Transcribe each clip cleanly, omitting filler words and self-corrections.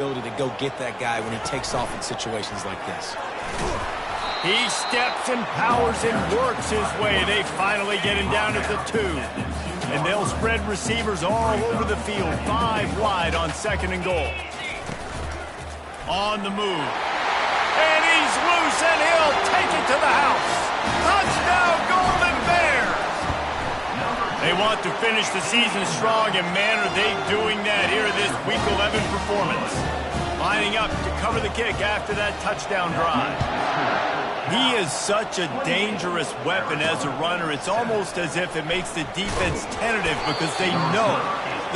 ability to go get that guy when he takes off in situations like this. He steps and powers and works his way. They finally get him down at the 2. And they'll spread receivers all over the field, 5 wide on 2nd and goal. On the move. And he's loose, and he'll take it to the house. Touchdown, Golden Bears! They want to finish the season strong, and man, are they doing that here in this Week 11 performance. Lining up to cover the kick after that touchdown drive. He is such a dangerous weapon as a runner. It's almost as if it makes the defense tentative because they know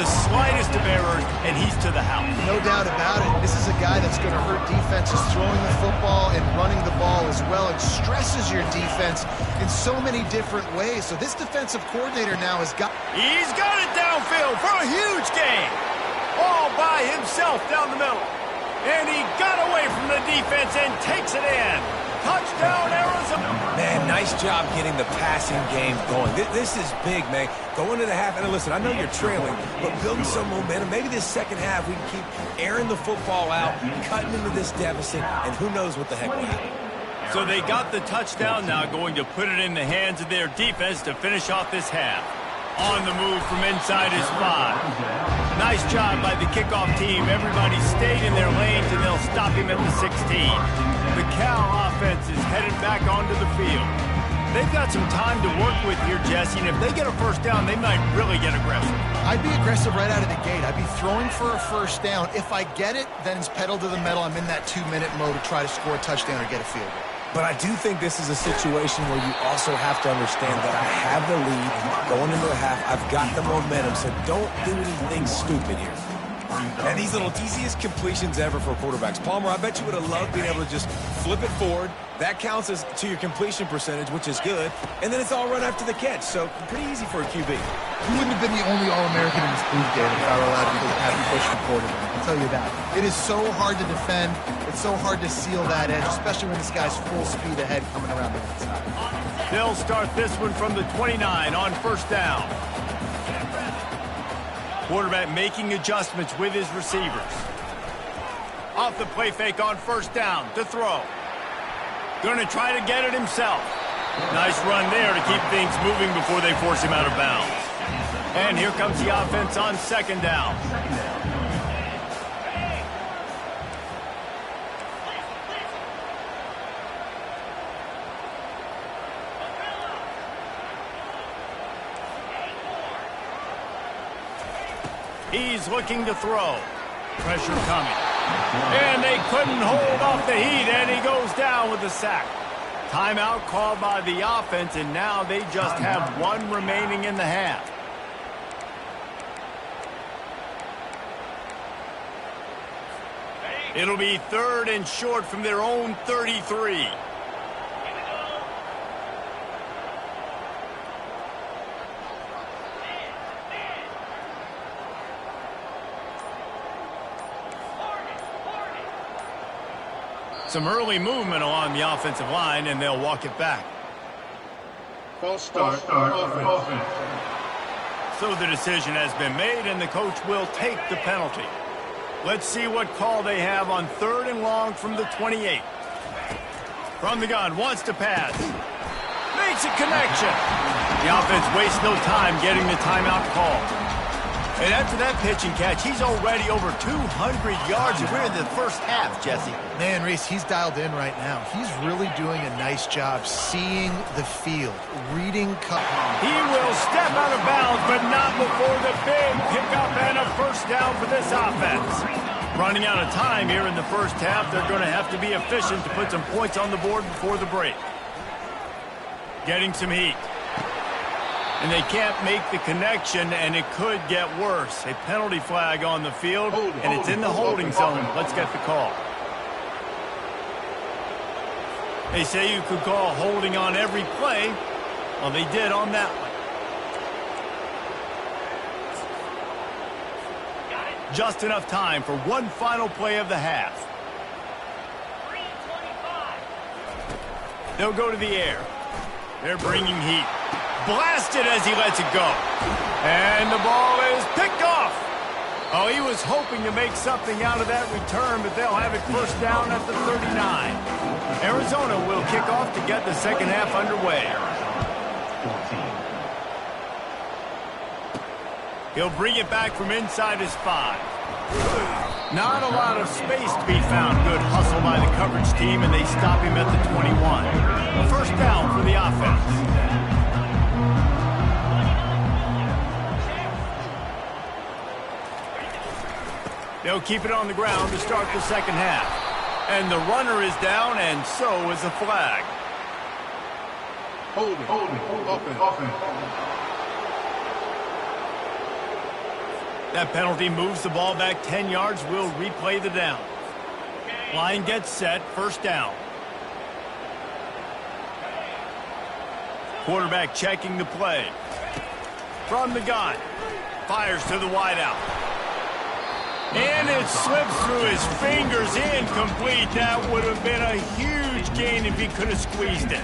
the slightest of errors, and he's to the house. No doubt about it. This is a guy that's going to hurt defenses throwing the football and running the ball as well. It stresses your defense in so many different ways. So this defensive coordinator now has got... He's got it downfield for a huge gain. All by himself down the middle. And he got away from the defense and takes it in. Touchdown, Arizona. Man, nice job getting the passing game going. This is big, man. Going into the half, and listen, I know you're trailing, but building some momentum. Maybe this second half we can keep airing the football out, cutting into this deficit, and who knows what the heck will happen. So they got the touchdown now, going to put it in the hands of their defense to finish off this half. On the move from inside his 5. Nice job by the kickoff team. Everybody stayed in their lanes, and they'll stop him at the 16. The Cal offense is headed back onto the field. They've got some time to work with here, Jesse, and if they get a first down, they might really get aggressive. I'd be aggressive right out of the gate. I'd be throwing for a first down. If I get it, then it's pedal to the metal. I'm in that 2-minute mode to try to score a touchdown or get a field goal. But I do think this is a situation where you also have to understand that I have the lead going into the half. I've got the momentum, so don't do anything stupid here. And these little easiest completions ever for quarterbacks. Palmer, I bet you would have loved being able to just flip it forward. That counts as to your completion percentage, which is good. And then it's all run after the catch, so pretty easy for a QB. You wouldn't have been the only All-American in this booth game if I were allowed to be the happy push quarterback. I'll tell you that. It is so hard to defend. It's so hard to seal that edge, especially when this guy's full speed ahead coming around the inside. They'll start this one from the 29 on first down. Quarterback making adjustments with his receivers. Off the play fake on first down to throw. Going to try to get it himself. Nice run there to keep things moving before they force him out of bounds. And here comes the offense on second down. He's looking to throw. Pressure coming. And they couldn't hold off the heat, and he goes down with the sack. Timeout called by the offense, and now they just have 1 remaining in the half. It'll be 3rd and short from their own 33. Some early movement along the offensive line, and they'll walk it back. False start offense. So the decision has been made, and the coach will take the penalty. Let's see what call they have on 3rd and long from the 28. From the gun, wants to pass. Makes a connection. The offense wastes no time getting the timeout call. And after that pitch and catch, he's already over 200 yards, and we're in the first half, Jesse. Man, Reese, he's dialed in right now. He's really doing a nice job seeing the field, reading coverage. He will step out of bounds, but not before the big pickup and a first down for this offense. Running out of time here in the first half, they're going to have to be efficient to put some points on the board before the break. Getting some heat. And they can't make the connection, and it could get worse. A penalty flag on the field, and it's in the holding zone. Let's get the call. They say you could call holding on every play. Well, they did on that one. Just enough time for one final play of the half. They'll go to the air. They're bringing heat. Blasted as he lets it go. And the ball is picked off. Oh, he was hoping to make something out of that return, but they'll have it first down at the 39. Arizona will kick off to get the second half underway. He'll bring it back from inside his 5. Not a lot of space to be found. Good hustle by the coverage team, and they stop him at the 21. A first down for the offense. They'll keep it on the ground to start the second half. And the runner is down, and so is the flag. Holding. Offense. That penalty moves the ball back 10 yards. We'll replay the down. Line gets set, first down. Quarterback checking the play. From the gun. Fires to the wideout. And it slips through his fingers, incomplete. That would have been a huge gain if he could have squeezed it.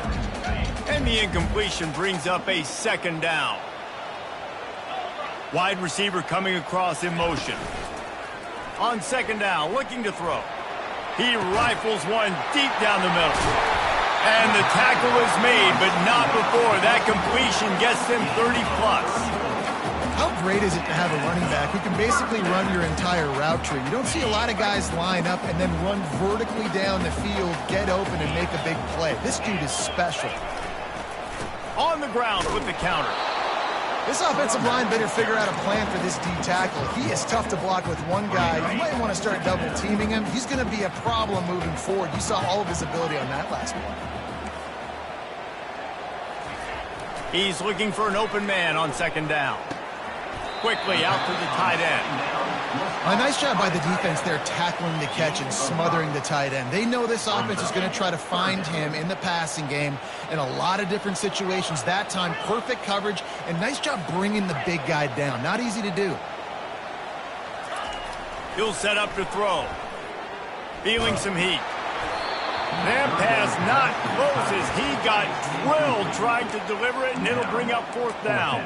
And the incompletion brings up a second down. Wide receiver coming across in motion. On second down, looking to throw. He rifles one deep down the middle. And the tackle is made, but not before. That completion gets them 30-plus. How great is it to have a running back who can basically run your entire route tree? You don't see a lot of guys line up and then run vertically down the field, get open, and make a big play. This dude is special. On the ground with the counter. This offensive line better figure out a plan for this D tackle. He is tough to block with one guy. You might want to start double teaming him. He's going to be a problem moving forward. You saw all of his ability on that last one. He's looking for an open man on second down. Quickly out to the tight end. A nice job by the defense there tackling the catch and smothering the tight end. They know this offense is going to try to find him in the passing game in a lot of different situations. That time, perfect coverage, and nice job bringing the big guy down. Not easy to do. He'll set up to throw. Feeling some heat. That pass not close as he got drilled trying to deliver it, and it'll bring up fourth down.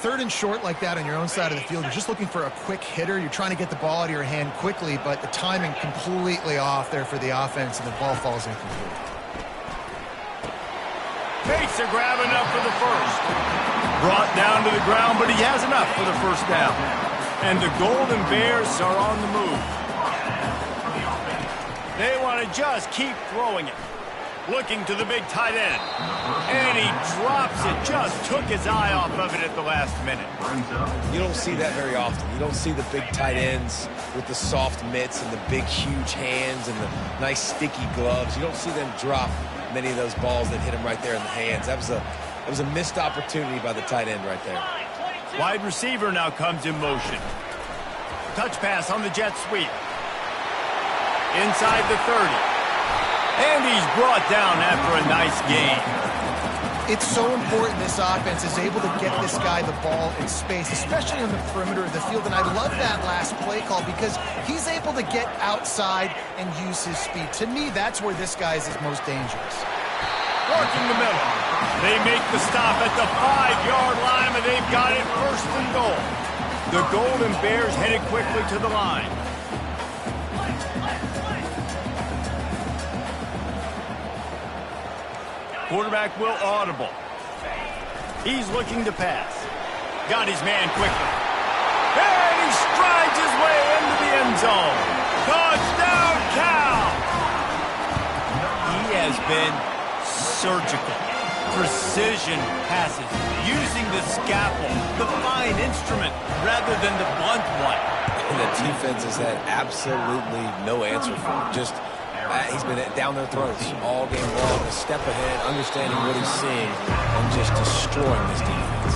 Third and short like that on your own side of the field, you're just looking for a quick hitter. You're trying to get the ball out of your hand quickly, but the timing completely off there for the offense, and the ball falls incomplete. Makes a grab enough for the first. Brought down to the ground, but he has enough for the first down. And the Golden Bears are on the move. They want to just keep throwing it. Looking to the big tight end. And he drops it. Just took his eye off of it at the last minute. You don't see that very often. You don't see the big tight ends with the soft mitts and the big, huge hands and the nice, sticky gloves. You don't see them drop many of those balls that hit him right there in the hands. That was a missed opportunity by the tight end right there. Wide receiver now comes in motion. Touch pass on the jet sweep. Inside the 30. And he's brought down after a nice gain. It's so important this offense is able to get this guy the ball in space, especially on the perimeter of the field. And I love that last play call because he's able to get outside and use his speed. To me, that's where this guy is his most dangerous. Working the middle. They make the stop at the 5-yard line, and they've got it first and goal. The Golden Bears headed quickly to the line. Quarterback will audible. He's looking to pass. Got his man quickly. And he strides his way into the end zone. Touchdown, Cal! He has been surgical. Precision passes. Using the scalpel, the fine instrument, rather than the blunt one. And the defense has had absolutely no answer for him. Just he's been down their throats all game long, a step ahead, understanding what he's seeing, and just destroying this defense.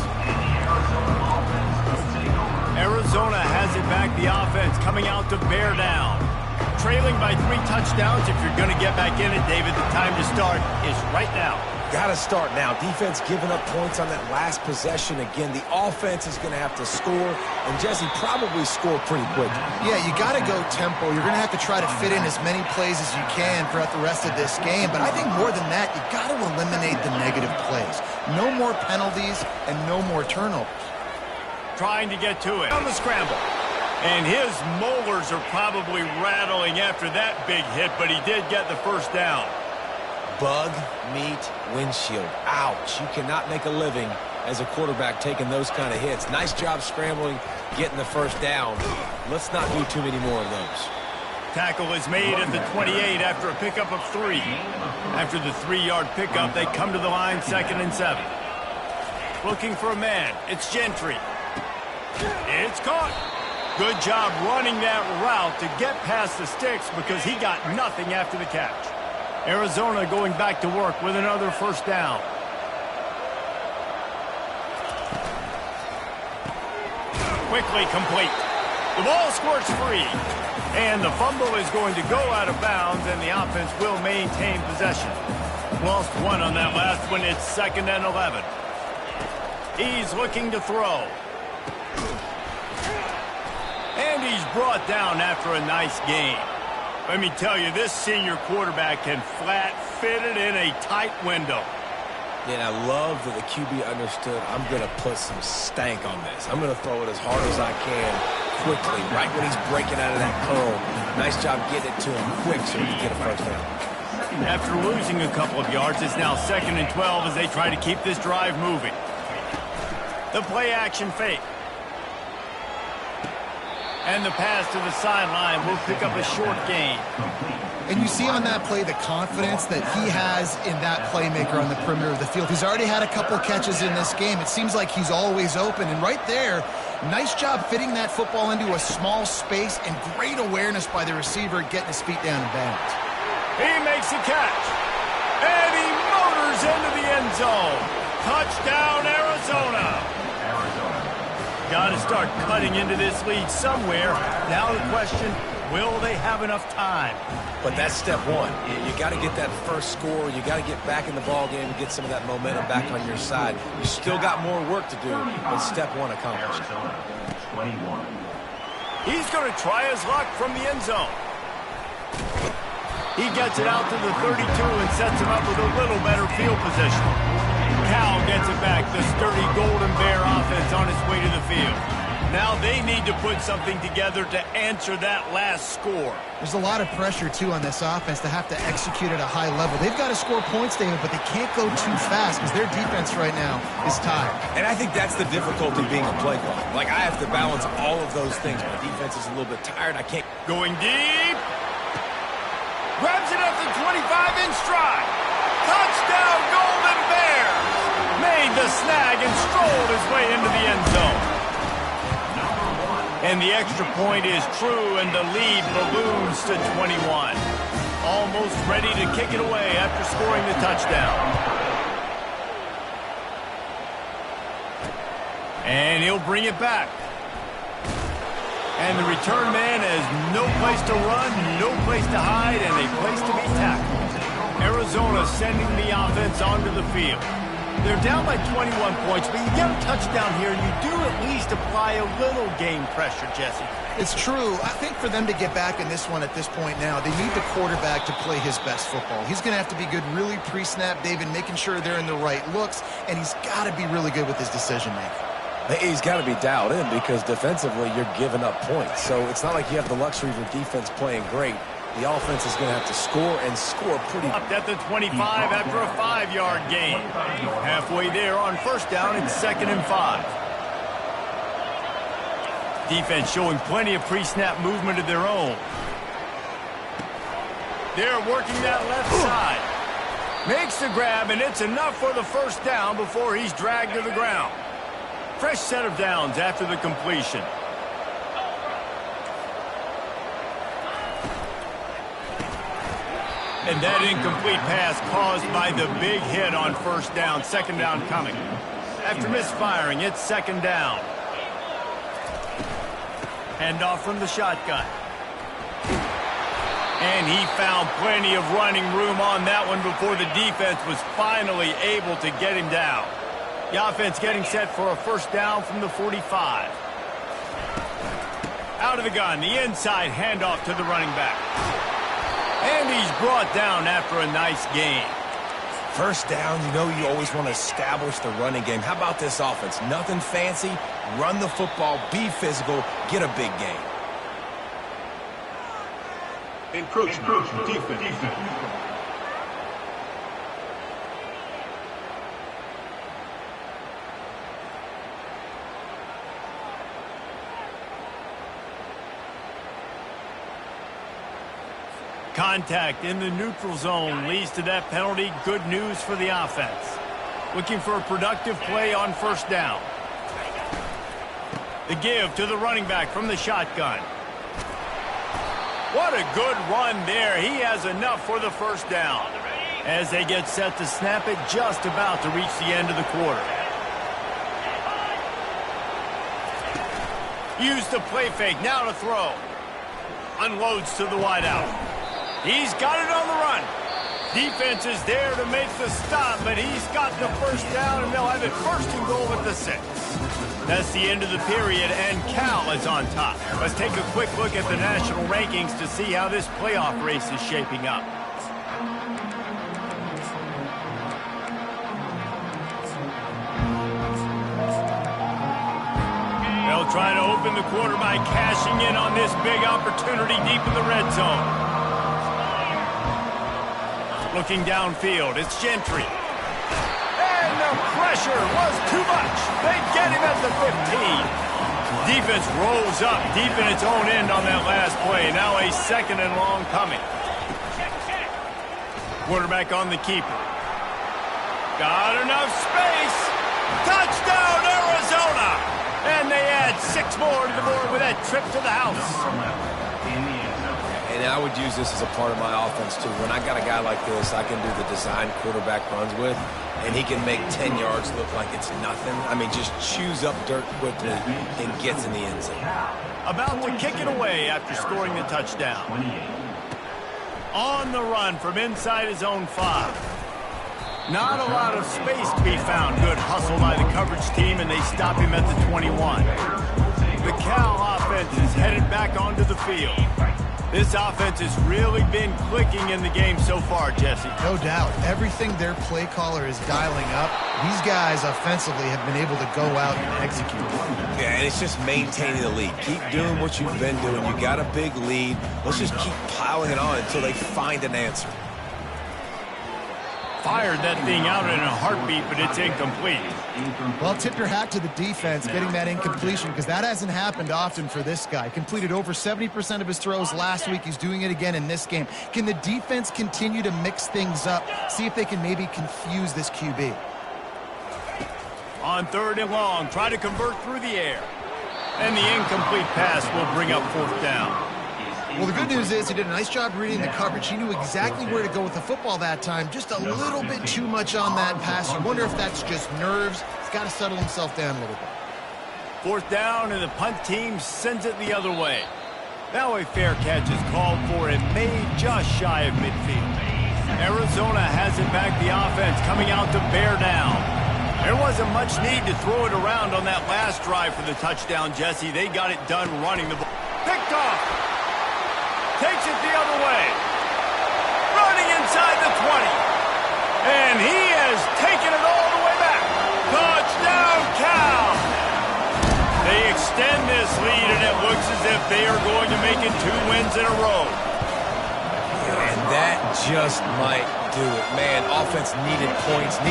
Arizona has it back, the offense coming out to bear down. Trailing by 3 touchdowns. If you're going to get back in it, David, the time to start is right now. Got to start now. Defense giving up points on that last possession. Again, the offense is going to have to score, and Jesse probably score pretty quick. Yeah, you got to go tempo. You're going to have to try to fit in as many plays as you can throughout the rest of this game. But I think more than that, you got to eliminate the negative plays. No more penalties and no more turnovers. Trying to get to it. On the scramble. And his molars are probably rattling after that big hit, but he did get the first down. Bug, meat, windshield. Ouch. You cannot make a living as a quarterback taking those kind of hits. Nice job scrambling, getting the first down. Let's not do too many more of those. Tackle is made at the 28 after a pickup of 3. After the 3-yard pickup, they come to the line 2nd and 7. Looking for a man. It's Gentry. It's caught. Good job running that route to get past the sticks because he got nothing after the catch. Arizona going back to work with another first down. Quickly complete. The ball squirts free. And the fumble is going to go out of bounds, and the offense will maintain possession. Lost 1 on that last one. It's 2nd and 11. He's looking to throw. And he's brought down after a nice gain. Let me tell you, this senior quarterback can flat fit it in a tight window. And I love that the QB understood, I'm going to put some stank on this. I'm going to throw it as hard as I can quickly, right when he's breaking out of that curl. Nice job getting it to him quick so he can get a first down. After losing a couple of yards, it's now 2nd and 12 as they try to keep this drive moving. The play action fake. And the pass to the sideline will pick up a short gain. And you see on that play the confidence that he has in that playmaker on the perimeter of the field. He's already had a couple catches in this game. It seems like he's always open. And right there, nice job fitting that football into a small space and great awareness by the receiver getting his feet down in bounds. He makes a catch. And he motors into the end zone. Touchdown, Arizona. Got to start cutting into this lead somewhere. Now the question, will they have enough time? But that's step 1. You got to get that first score. You got to get back in the ball game and get some of that momentum back on your side. You still got more work to do, but step 1 accomplished. He's going to try his luck from the end zone. He gets it out to the 32 and sets him up with a little better field position. Cal gets it back. The sturdy Golden Bear offense on its way to the field. Now they need to put something together to answer that last score. There's a lot of pressure, too, on this offense to have to execute at a high level. They've got to score points, David, but they can't go too fast because their defense right now is tired. And I think that's the difficulty being a play caller. Like, I have to balance all of those things. My defense is a little bit tired. I can't. Going deep. Grabs it at the 25 in stride. Touchdown, Golden Bears. Made the snag and strolled his way into the end zone. And the extra point is true, and the lead balloons to 21. Almost ready to kick it away after scoring the touchdown. And he'll bring it back. And the return man has no place to run, no place to hide, and a place to be tackled. Arizona sending the offense onto the field. They're down by 21 points, but you get a touchdown here, and you do at least apply a little game pressure, Jesse. It's true. I think for them to get back in this one at this point now, they need the quarterback to play his best football. He's going to have to be good really pre-snap, David, making sure they're in the right looks, and he's got to be really good with his decision-making. He's got to be dialed in because defensively you're giving up points. So it's not like you have the luxury of your defense playing great. The offense is going to have to score and score pretty. Up at the 25 after a 5-yard gain. Halfway there on first down, it's 2nd and 5. Defense showing plenty of pre-snap movement of their own. They're working that left side. Makes the grab, and it's enough for the first down before he's dragged to the ground. Fresh set of downs after the completion. And that incomplete pass caused by the big hit on first down. 2nd down coming. After misfiring, it's 2nd down. Handoff from the shotgun. And he found plenty of running room on that one before the defense was finally able to get him down. The offense getting set for a first down from the 45. Out of the gun, the inside handoff to the running back. And he's brought down after a nice gain. First down, you know you always want to establish the running game. How about this offense? Nothing fancy, run the football, be physical, get a big gain. Encroachment. Defense. Contact in the neutral zone leads to that penalty. Good news for the offense. Looking for a productive play on first down. The give to the running back from the shotgun. What a good run there. He has enough for the first down. As they get set to snap it, just about to reach the end of the quarter. Use the play fake, now to throw. Unloads to the wideout. He's got it on the run. Defense is there to make the stop, but he's got the first down, and they'll have it first and goal at the 6. That's the end of the period, and Cal is on top. Let's take a quick look at the national rankings to see how this playoff race is shaping up. They'll try to open the quarter by cashing in on this big opportunity deep in the red zone. Looking downfield, it's Gentry. And the pressure was too much. They get him at the 15. Defense rose up deep in its own end on that last play. Now a second and long coming. Quarterback on the keeper. Got enough space. Touchdown, Arizona! And they add 6 more to the board with that trip to the house. And I would use this as a part of my offense, too. When I got a guy like this, I can do the design quarterback runs with, and he can make 10 yards look like it's nothing. I mean, just chews up dirt quickly and gets in the end zone. About to kick it away after scoring the touchdown. On the run from inside his own 5. Not a lot of space to be found. Good hustle by the coverage team, and they stop him at the 21. The Cal offense is headed back onto the field. This offense has really been clicking in the game so far, Jesse. No doubt. Everything their play caller is dialing up, these guys offensively have been able to go out and execute. Yeah, and it's just maintaining the lead. Keep doing what you've been doing. You got a big lead. Let's just keep piling it on until they find an answer. Fired that thing out in a heartbeat, but it's incomplete. Well, tip your hat to the defense getting that incompletion, because that hasn't happened often for this guy. Completed over 70% of his throws last week. He's doing it again in this game. Can the defense continue to mix things up? See if they can maybe confuse this QB. On 3rd and long, try to convert through the air. And the incomplete pass will bring up 4th down. Well, the good news is he did a nice job reading the coverage. He knew exactly where to go with the football that time. Just a little bit too much on that pass. You wonder if that's just nerves. He's got to settle himself down a little bit. 4th down, and the punt team sends it the other way. Now a fair catch is called for and made just shy of midfield. Arizona has it back, the offense coming out to bear down. There wasn't much need to throw it around on that last drive for the touchdown, Jesse. They got it done running the ball. Picked off. Takes it the other way. Running inside the 20. And he has taken it all the way back. Touchdown, Cal. They extend this lead, and it looks as if they are going to make it 2 wins in a row. And that just might do it. Man, offense needed points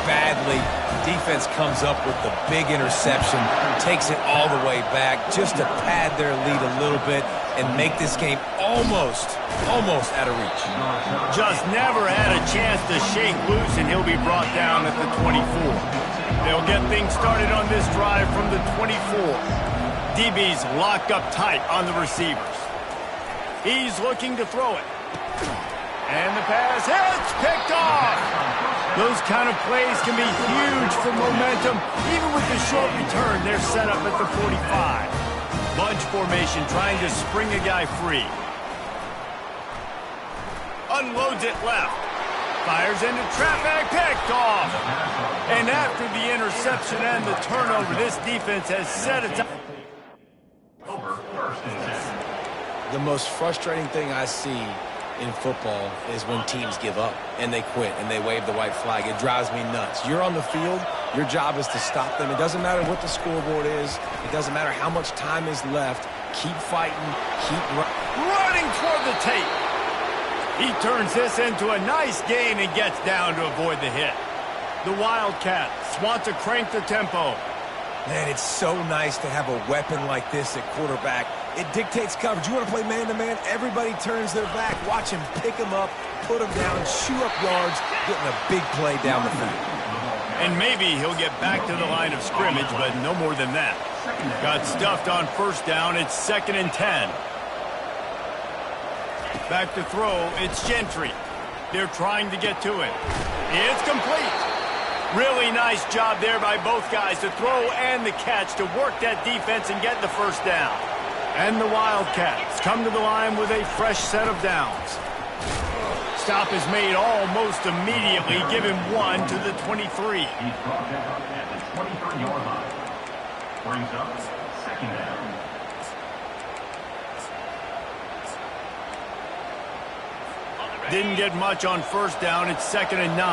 badly. Defense comes up with the big interception, takes it all the way back just to pad their lead a little bit and make this game almost out of reach. Just never had a chance to shake loose, and he'll be brought down at the 24. They'll get things started on this drive from the 24. DB's locked up tight on the receivers. He's looking to throw it. And the pass hits, picked off. Those kind of plays can be huge for momentum. Even with the short return, they're set up at the 45. Bunch formation trying to spring a guy free. Unloads it left. Fires into traffic, picked off. And after the interception and the turnover, this defense has set its... The most frustrating thing I see in football is when teams give up and they quit and they wave the white flag. It drives me nuts. You're on the field. Your job is to stop them. It doesn't matter what the scoreboard is. It doesn't matter how much time is left. Keep fighting. Keep running toward the tape. He turns this into a nice gain and gets down to avoid the hit. The Wildcats want to crank the tempo. Man, it's so nice to have a weapon like this at quarterback. It dictates coverage. You want to play man-to-man? Everybody turns their back. Watch him pick him up, put him down, chew up yards, getting a big play down the field. And maybe he'll get back to the line of scrimmage, but no more than that. Got stuffed on first down. It's 2nd and 10. Back to throw. It's Gentry. They're trying to get to it. It's complete. Really nice job there by both guys to throw and the catch to work that defense and get the first down. And the Wildcats come to the line with a fresh set of downs. Stop is made almost immediately. Give him 1 to the 23. He's brought down at the 23-yard line. Brings up 2nd down. Didn't get much on first down. It's 2nd and 9.